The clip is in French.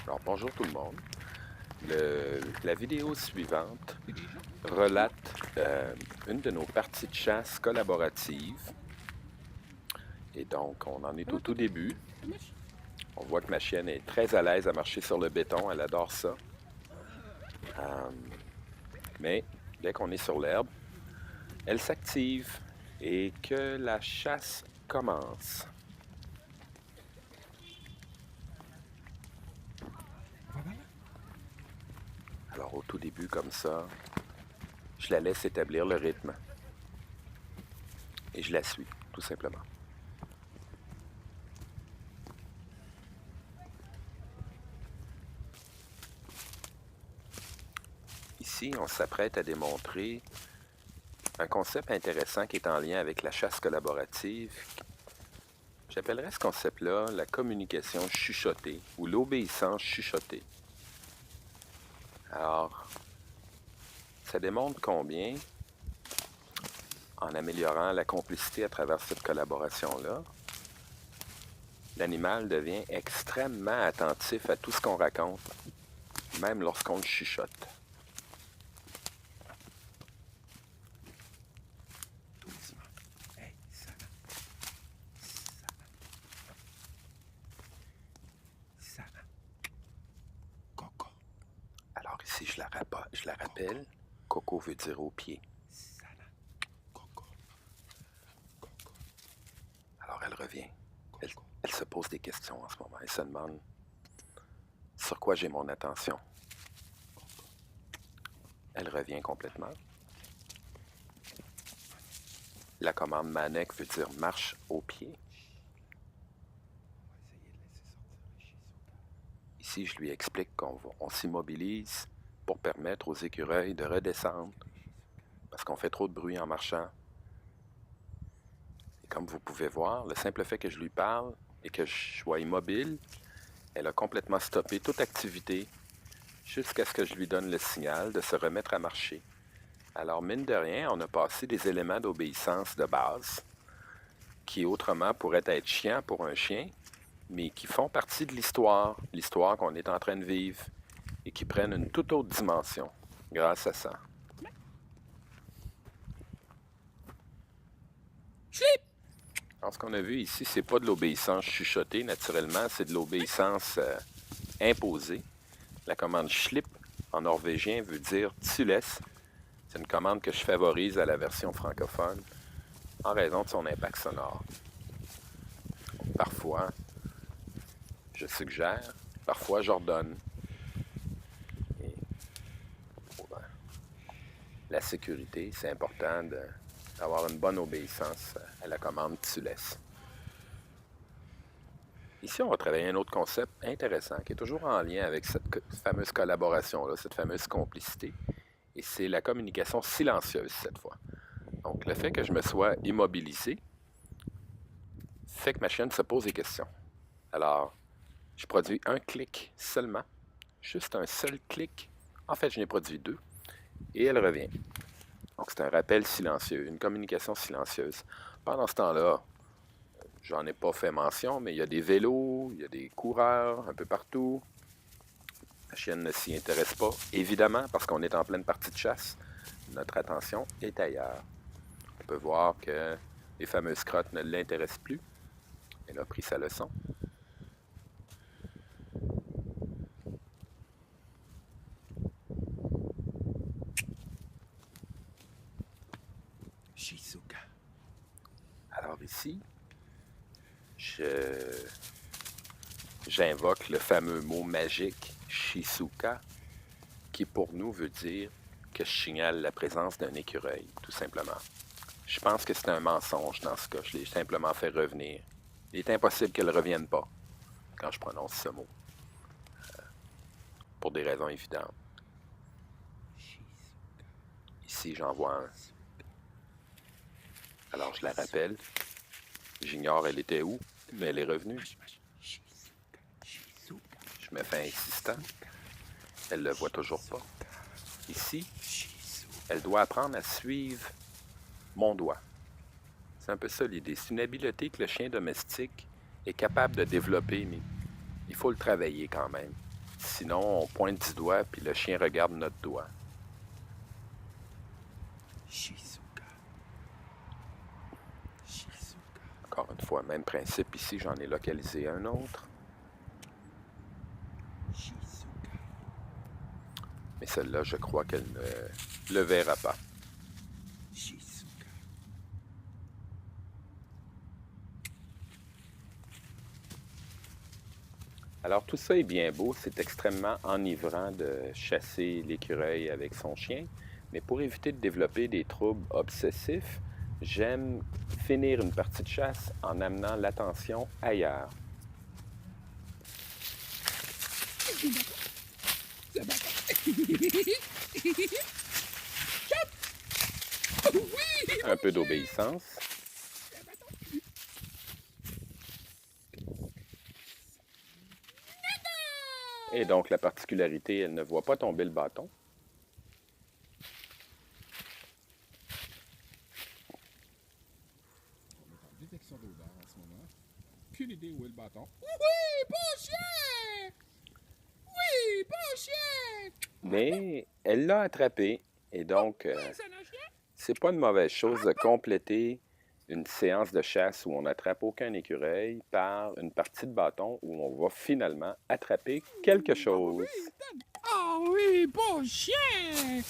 Alors, bonjour tout le monde. La vidéo suivante relate une de nos parties de chasse collaboratives. Et donc, on en est au tout début. On voit que ma chienne est très à l'aise à marcher sur le béton. Elle adore ça. Mais dès qu'on est sur l'herbe, elle s'active et que la chasse commence. Alors, au tout début, comme ça, je la laisse établir le rythme. Et je la suis, tout simplement. Ici, on s'apprête à démontrer un concept intéressant qui est en lien avec la chasse collaborative. J'appellerais ce concept-là la communication chuchotée ou l'obéissance chuchotée. Alors, ça démontre combien, en améliorant la complicité à travers cette collaboration-là, l'animal devient extrêmement attentif à tout ce qu'on raconte, même lorsqu'on le chuchote. Alors ici, je la rappelle. Coco veut dire au pied. Alors elle revient. Elle se pose des questions en ce moment. Elle se demande sur quoi j'ai mon attention. Elle revient complètement. La commande Manek veut dire marche au pied. Ici, je lui explique qu'on s'immobilise pour permettre aux écureuils de redescendre parce qu'on fait trop de bruit en marchant. Et comme vous pouvez voir, le simple fait que je lui parle et que je sois immobile, elle a complètement stoppé toute activité jusqu'à ce que je lui donne le signal de se remettre à marcher. Alors, mine de rien, on a passé des éléments d'obéissance de base qui autrement pourraient être chiants pour un chien, mais qui font partie de l'histoire qu'on est en train de vivre et qui prennent une toute autre dimension grâce à ça. Alors, ce qu'on a vu ici, c'est pas de l'obéissance chuchotée, naturellement, c'est de l'obéissance imposée. La commande schlip en norvégien veut dire tu laisses. C'est une commande que je favorise à la version francophone en raison de son impact sonore. Parfois, je suggère, parfois j'ordonne. Et pour la sécurité, c'est important d'avoir une bonne obéissance à la commande tu laisses. Ici, on va travailler un autre concept intéressant qui est toujours en lien avec cette fameuse collaboration-là, cette fameuse complicité. Et c'est la communication silencieuse cette fois. Donc, le fait que je me sois immobilisé fait que ma chienne se pose des questions. Alors, je produis un clic seulement, juste un seul clic. En fait, je n'ai produit deux. Et elle revient. Donc, c'est un rappel silencieux, une communication silencieuse. Pendant ce temps-là, j'en ai pas fait mention, mais il y a des vélos, il y a des coureurs un peu partout. La chienne ne s'y intéresse pas, évidemment, parce qu'on est en pleine partie de chasse. Notre attention est ailleurs. On peut voir que les fameuses crottes ne l'intéressent plus. Elle a pris sa leçon. Shizuka. Alors ici, j'invoque le fameux mot magique Shizuka, qui pour nous veut dire que je signale la présence d'un écureuil, tout simplement. Je pense que c'est un mensonge dans ce cas. Je l'ai simplement fait revenir. Il est impossible qu'elle ne revienne pas quand je prononce ce mot, pour des raisons évidentes. Ici, j'en vois un. Alors, je la rappelle. J'ignore elle était où, mais elle est revenue. Je me fais insistant. Elle ne le voit toujours pas. Ici, elle doit apprendre à suivre mon doigt. C'est un peu ça l'idée. C'est une habileté que le chien domestique est capable de développer, mais il faut le travailler quand même. sinon, on pointe du doigt, puis le chien regarde notre doigt. Shizuka. Shizuka. Encore une fois, même principe ici, j'en ai localisé un autre. Shizuka. Mais celle-là, je crois qu'elle ne le verra pas. Shizuka. Alors tout ça est bien beau, c'est extrêmement enivrant de chasser l'écureuil avec son chien, mais pour éviter de développer des troubles obsessifs, j'aime finir une partie de chasse en amenant l'attention ailleurs. Un peu d'obéissance. Et donc la particularité, elle ne voit pas tomber le bâton. On est en détection d'odeur en ce moment. Aucune idée où est le bâton. Oui, bon chien! Oui, bon chien! Mais elle l'a attrapé, et donc C'est un chien? c'est pas une mauvaise chose de compléter une séance de chasse où on n'attrape aucun écureuil par une partie de bâton où on va finalement attraper quelque chose. Ah oui, bon chien!